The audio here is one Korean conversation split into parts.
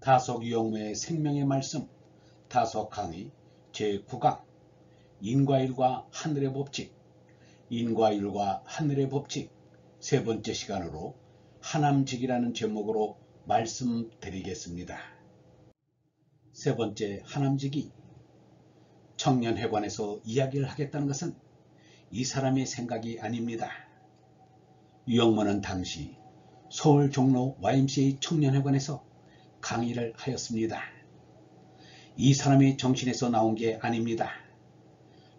다속 유영무의 생명의 말씀 다속 강의 제9강 인과율과 하늘의 법칙 인과율과 하늘의 법칙 세 번째 시간으로 하남직이라는 제목으로 말씀드리겠습니다. 세 번째 하남직이 청년회관에서 이야기를 하겠다는 것은 이 사람의 생각이 아닙니다. 유영무는 당시 서울 종로 YMCA 청년회관에서 강의를 하였습니다. 이 사람의 정신에서 나온 게 아닙니다.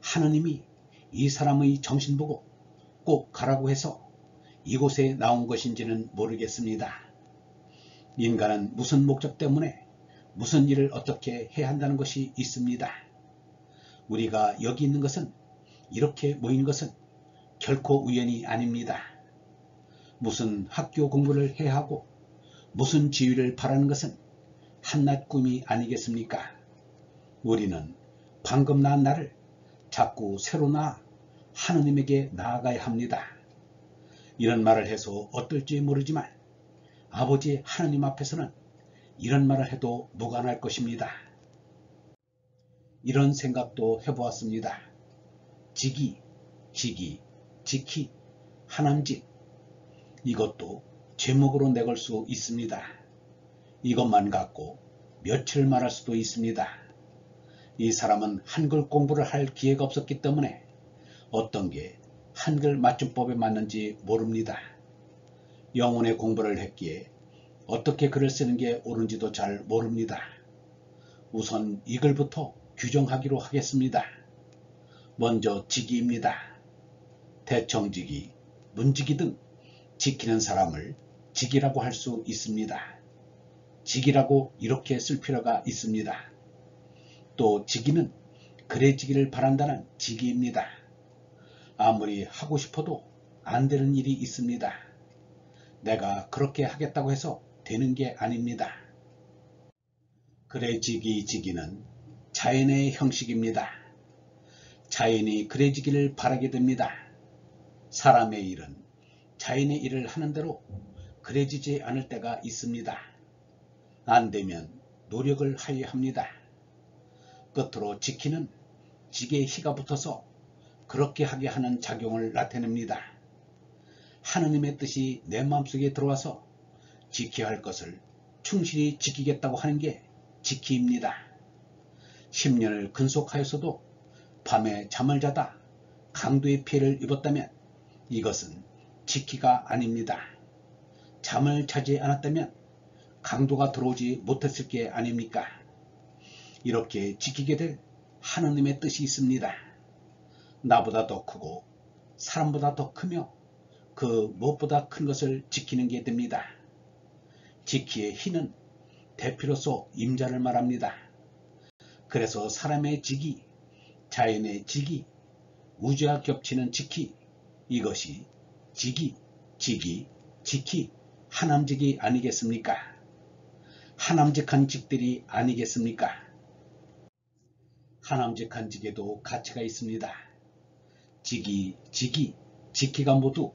하느님이 이 사람의 정신 보고 꼭 가라고 해서 이곳에 나온 것인지는 모르겠습니다. 인간은 무슨 목적 때문에 무슨 일을 어떻게 해야 한다는 것이 있습니다. 우리가 여기 있는 것은 이렇게 모인 것은 결코 우연이 아닙니다. 무슨 학교 공부를 해야 하고 무슨 지위를 바라는 것은 한낱 꿈이 아니겠습니까? 우리는 방금 낳은 나를 자꾸 새로 낳아 하느님에게 나아가야 합니다. 이런 말을 해서 어떨지 모르지만 아버지 하느님 앞에서는 이런 말을 해도 무관할 것입니다. 이런 생각도 해보았습니다. 직이, 지기, 지키, 하남직 이것도 제목으로 내걸 수 있습니다. 이것만 갖고 며칠 말할 수도 있습니다. 이 사람은 한글 공부를 할 기회가 없었기 때문에 어떤 게 한글 맞춤법에 맞는지 모릅니다. 영문의 공부를 했기에 어떻게 글을 쓰는 게 옳은지도 잘 모릅니다. 우선 이 글부터 규정하기로 하겠습니다. 먼저 직위입니다. 대청직위, 문직위 등 지키는 사람을 직이라고 할 수 있습니다. 직이라고 이렇게 쓸 필요가 있습니다. 또 직위는 그래 지기를 바란다는 직위입니다. 아무리 하고 싶어도 안 되는 일이 있습니다. 내가 그렇게 하겠다고 해서 되는 게 아닙니다. 그래 지기 직위는 자연의 형식입니다. 자연이 그래 지기를 바라게 됩니다. 사람의 일은 자연의 일을 하는 대로 그래지지 않을 때가 있습니다. 안 되면 노력을 하여야 합니다. 끝으로 지키는 직에 희가 붙어서 그렇게 하게 하는 작용을 나타냅니다. 하느님의 뜻이 내 마음속에 들어와서 지켜야 할 것을 충실히 지키겠다고 하는 게 지키입니다. 10년을 근속하였어도 밤에 잠을 자다 강도의 피해를 입었다면 이것은 지키가 아닙니다. 잠을 자지 않았다면 강도가 들어오지 못했을 게 아닙니까? 이렇게 지키게 될 하느님의 뜻이 있습니다. 나보다 더 크고 사람보다 더 크며 그 무엇보다 큰 것을 지키는 게 됩니다. 지키의 희는 대표로서 임자를 말합니다. 그래서 사람의 직이, 자연의 직이, 우주와 겹치는 지키, 이것이 직이, 직이, 지키, 하남직이 아니겠습니까? 하남직한 직들이 아니겠습니까? 하남직한 직에도 가치가 있습니다. 직이, 지기, 지키가 모두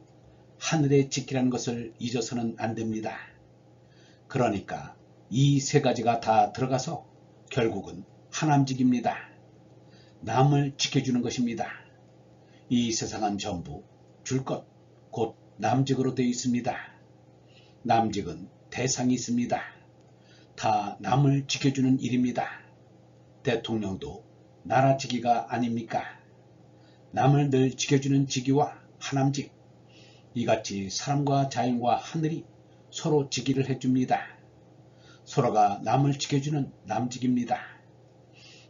하늘의 지키라는 것을 잊어서는 안 됩니다. 그러니까 이 세 가지가 다 들어가서 결국은 하남직입니다. 남을 지켜주는 것입니다. 이 세상은 전부 줄 것, 곧 남직으로 되어 있습니다. 남직은 대상이 있습니다. 다 남을 지켜주는 일입니다. 대통령도 나라 직위가 아닙니까? 남을 늘 지켜주는 직위와 하남직, 이같이 사람과 자연과 하늘이 서로 직위를 해줍니다. 서로가 남을 지켜주는 남직입니다.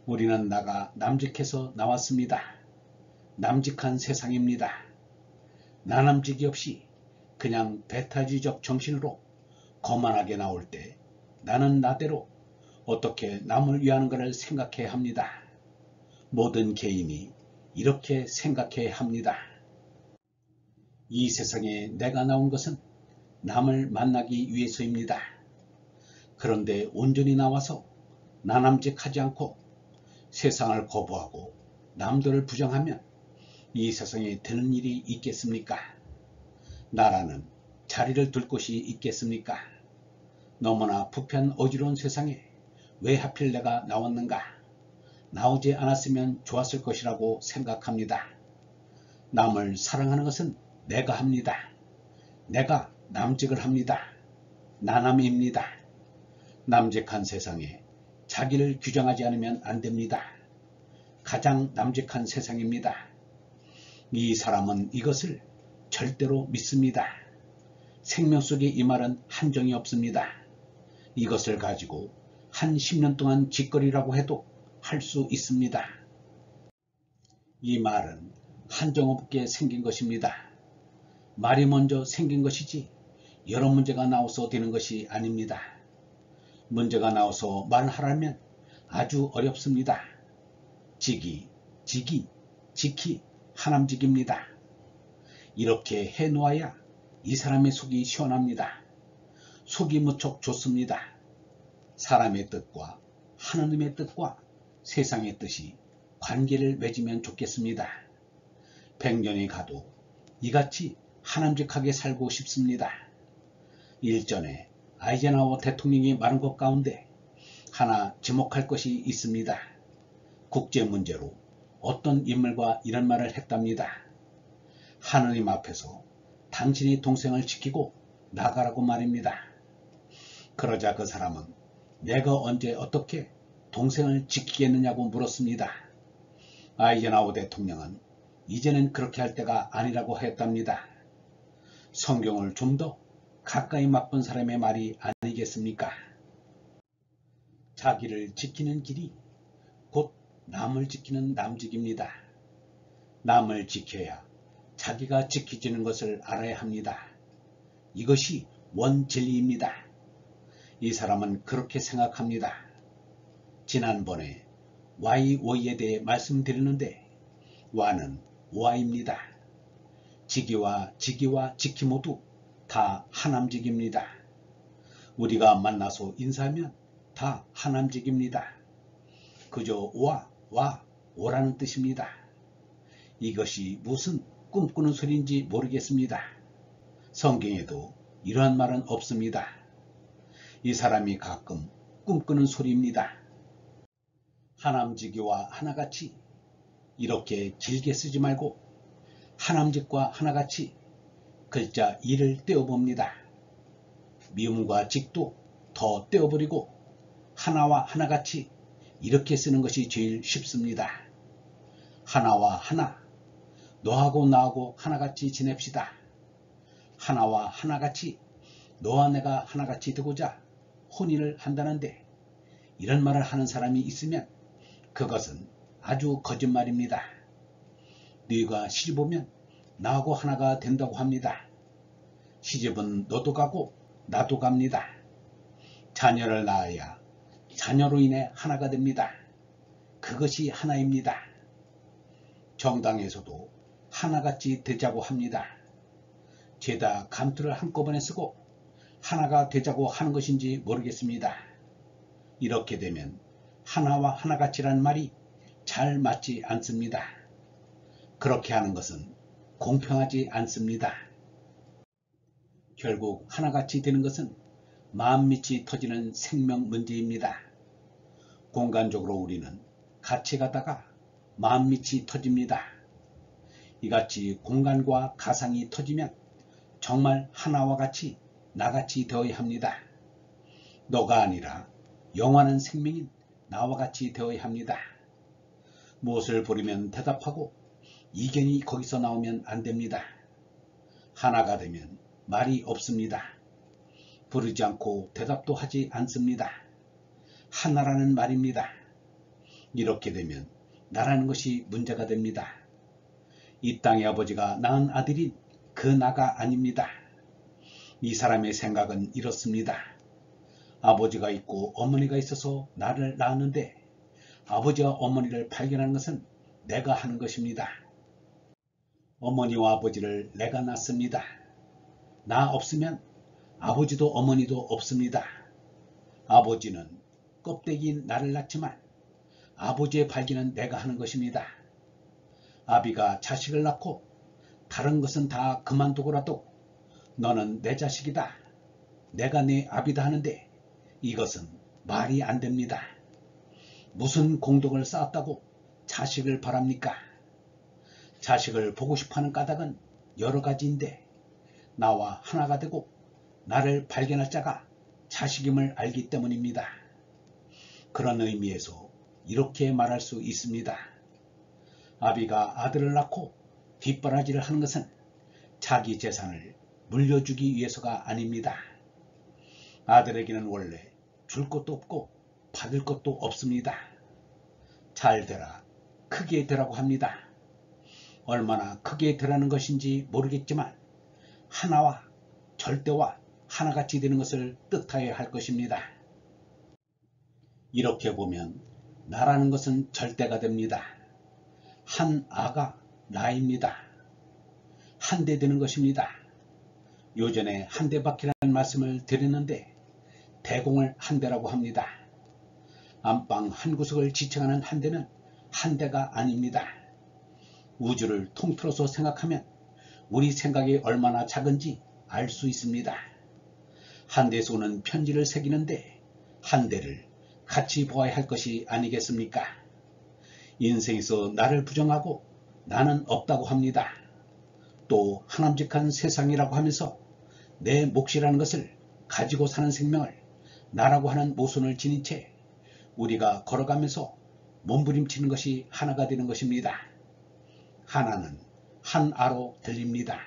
우리는 나가 남직해서 나왔습니다. 남직한 세상입니다. 나남직이 없이 그냥 배타지적 정신으로 거만하게 나올 때 나는 나대로 어떻게 남을 위하는가를 생각해야 합니다. 모든 개인이 이렇게 생각해야 합니다. 이 세상에 내가 나온 것은 남을 만나기 위해서입니다. 그런데 온전히 나와서 나남직하지 않고 세상을 거부하고 남들을 부정하면 이 세상에 되는 일이 있겠습니까? 나라는 자리를 둘 곳이 있겠습니까? 너무나 부패한 어지러운 세상에 왜 하필 내가 나왔는가? 나오지 않았으면 좋았을 것이라고 생각합니다. 남을 사랑하는 것은 내가 합니다. 내가 남직을 합니다. 나남입니다. 남직한 세상에 자기를 규정하지 않으면 안 됩니다. 가장 남직한 세상입니다. 이 사람은 이것을 절대로 믿습니다. 생명 속에 이 말은 한정이 없습니다. 이것을 가지고 한 10년 동안 짓거리라고 해도 할 수 있습니다. 이 말은 한정없게 생긴 것입니다. 말이 먼저 생긴 것이지 여러 문제가 나와서 되는 것이 아닙니다. 문제가 나와서 말하라면 아주 어렵습니다. 지기, 지기, 지키, 하남직입니다. 이렇게 해놓아야 이 사람의 속이 시원합니다. 속이 무척 좋습니다. 사람의 뜻과 하느님의 뜻과 세상의 뜻이 관계를 맺으면 좋겠습니다. 100년이 가도 이같이 하남직하게 살고 싶습니다. 일전에 아이젠하워 대통령이 말한 것 가운데 하나 지목할 것이 있습니다. 국제 문제로 어떤 인물과 이런 말을 했답니다. 하느님 앞에서 당신의 동생을 지키고 나가라고 말입니다. 그러자 그 사람은 내가 언제 어떻게 동생을 지키겠느냐고 물었습니다. 아이젠하워 대통령은 이제는 그렇게 할 때가 아니라고 했답니다. 성경을 좀 더 가까이 맛본 사람의 말이 아니겠습니까? 자기를 지키는 길이 곧 남을 지키는 남직입니다. 남을 지켜야 자기가 지켜지는 것을 알아야 합니다. 이것이 원진리입니다. 이 사람은 그렇게 생각합니다. 지난번에 YOE에 대해 말씀드렸는데 Y는 Y입니다. 지기와 지키 모두 다 하남직입니다. 우리가 만나서 인사하면 다 하남직입니다. 그저 오라는 뜻입니다. 이것이 무슨 꿈꾸는 소리인지 모르겠습니다. 성경에도 이러한 말은 없습니다. 이 사람이 가끔 꿈꾸는 소리입니다. 하남지기와 하나같이 이렇게 길게 쓰지 말고 하남직과 하나같이 글자 이를 떼어봅니다. 미음과 직도 더 떼어버리고 하나와 하나같이 이렇게 쓰는 것이 제일 쉽습니다. 하나와 하나, 너하고 나하고 하나같이 지냅시다. 하나와 하나같이 너와 내가 하나같이 되고자 혼인을 한다는데 이런 말을 하는 사람이 있으면 그것은 아주 거짓말입니다. 네가 시집 오면 나하고 하나가 된다고 합니다. 시집은 너도 가고 나도 갑니다. 자녀를 낳아야 자녀로 인해 하나가 됩니다. 그것이 하나입니다. 정당에서도 하나같이 되자고 합니다. 죄다 감투를 한꺼번에 쓰고 하나가 되자고 하는 것인지 모르겠습니다. 이렇게 되면 하나와 하나같이라는 말이 잘 맞지 않습니다. 그렇게 하는 것은 공평하지 않습니다. 결국 하나같이 되는 것은 마음밑이 터지는 생명 문제입니다. 공간적으로 우리는 같이 가다가 마음밑이 터집니다. 이같이 공간과 가상이 터지면 정말 하나와 같이 나같이 되어야 합니다. 너가 아니라 영원한 생명인 나와 같이 되어야 합니다. 무엇을 부르면 대답하고 이견이 거기서 나오면 안 됩니다. 하나가 되면 말이 없습니다. 부르지 않고 대답도 하지 않습니다. 하나라는 말입니다. 이렇게 되면 나라는 것이 문제가 됩니다. 이 땅의 아버지가 낳은 아들인 그 나가 아닙니다. 이 사람의 생각은 이렇습니다. 아버지가 있고 어머니가 있어서 나를 낳았는데 아버지와 어머니를 발견하는 것은 내가 하는 것입니다. 어머니와 아버지를 내가 낳습니다. 나 없으면 아버지도 어머니도 없습니다. 아버지는 껍데기인 나를 낳지만 아버지의 발견은 내가 하는 것입니다. 아비가 자식을 낳고 다른 것은 다 그만두고라도 너는 내 자식이다. 내가 네 아비다 하는데 이것은 말이 안 됩니다. 무슨 공덕을 쌓았다고 자식을 바랍니까? 자식을 보고 싶어하는 까닭은 여러 가지인데 나와 하나가 되고 나를 발견할 자가 자식임을 알기 때문입니다. 그런 의미에서 이렇게 말할 수 있습니다. 아비가 아들을 낳고 뒷바라지를 하는 것은 자기 재산을 물려주기 위해서가 아닙니다. 아들에게는 원래 줄 것도 없고 받을 것도 없습니다. 잘 되라, 크게 되라고 합니다. 얼마나 크게 되라는 것인지 모르겠지만 하나와 절대와 하나같이 되는 것을 뜻하여야 할 것입니다. 이렇게 보면 나라는 것은 절대가 됩니다. 한 아가 나입니다. 한 대 되는 것입니다. 요전에 한 대바퀴라는 말씀을 드렸는데 대공을 한 대라고 합니다. 안방 한 구석을 지칭하는 한 대는 한 대가 아닙니다. 우주를 통틀어서 생각하면 우리 생각이 얼마나 작은지 알 수 있습니다. 한 대 손은 편지를 새기는데 한 대를 같이 보아야 할 것이 아니겠습니까? 인생에서 나를 부정하고 나는 없다고 합니다. 또 하남직한 세상이라고 하면서 내 몫이라는 것을 가지고 사는 생명을 나라고 하는 모순을 지닌 채 우리가 걸어가면서 몸부림치는 것이 하나가 되는 것입니다. 하나는 한 아로 들립니다.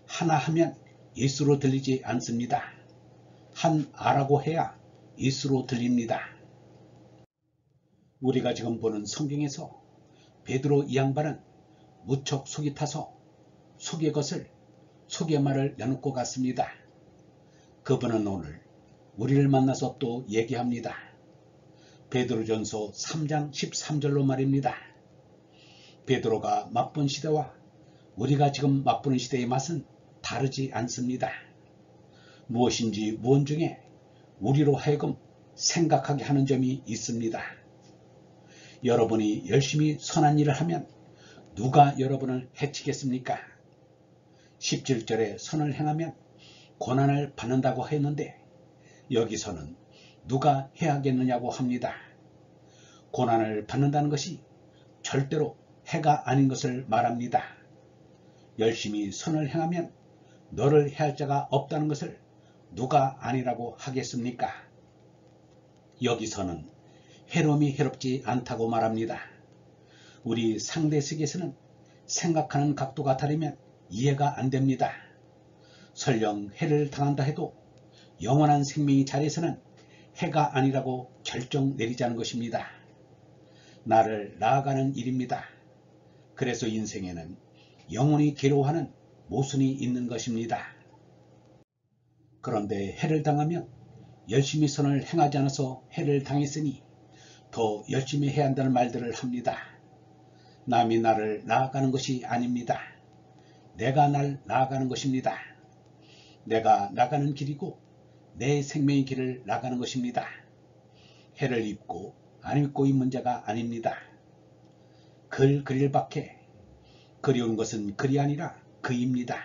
하나 하면 예수로 들리지 않습니다. 한 아라고 해야 예수로 들립니다. 우리가 지금 보는 성경에서 베드로 이 양반은 무척 속이 타서 속의 것을 속의 말을 내놓고 갔습니다. 그분은 오늘 우리를 만나서 또 얘기합니다. 베드로전서 3장 13절로 말입니다. 베드로가 맛본 시대와 우리가 지금 맛보는 시대의 맛은 다르지 않습니다. 무엇인지 무언 중에 우리로 하여금 생각하게 하는 점이 있습니다. 여러분이 열심히 선한 일을 하면 누가 여러분을 해치겠습니까? 17절에 선을 행하면 고난을 받는다고 했는데 여기서는 누가 해야겠느냐고 합니다. 고난을 받는다는 것이 절대로 해가 아닌 것을 말합니다. 열심히 선을 행하면 너를 해할 자가 없다는 것을 누가 아니라고 하겠습니까? 여기서는 해롬이 해롭지 않다고 말합니다. 우리 상대식에서는 생각하는 각도가 다르면 이해가 안 됩니다. 설령 해를 당한다 해도 영원한 생명이 자리에서는 해가 아니라고 결정 내리자는 것입니다. 나를 나아가는 일입니다. 그래서 인생에는 영원히 괴로워하는 모순이 있는 것입니다. 그런데 해를 당하면 열심히 선을 행하지 않아서 해를 당했으니 더 열심히 해야 한다는 말들을 합니다. 남이 나를 나아가는 것이 아닙니다. 내가 날 나아가는 것입니다. 내가 나가는 길이고 내 생명의 길을 나가는 것입니다. 해를 입고 안 입고 이 문제가 아닙니다. 글 그릴 밖에 그리운 것은 글이 아니라 그입니다.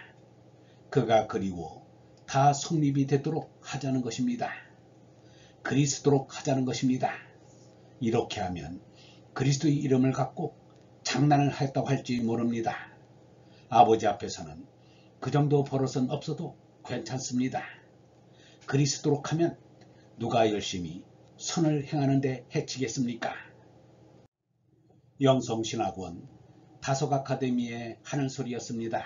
그가 그리워 다 성립이 되도록 하자는 것입니다. 그리스도록 하자는 것입니다. 이렇게 하면 그리스도의 이름을 갖고 장난을 하였다고 할지 모릅니다. 아버지 앞에서는 그 정도 버릇은 없어도 괜찮습니다. 그리스도록 하면 누가 열심히 선을 행하는데 해치겠습니까? 영성신학원 다속 아카데미의 하는 소리였습니다.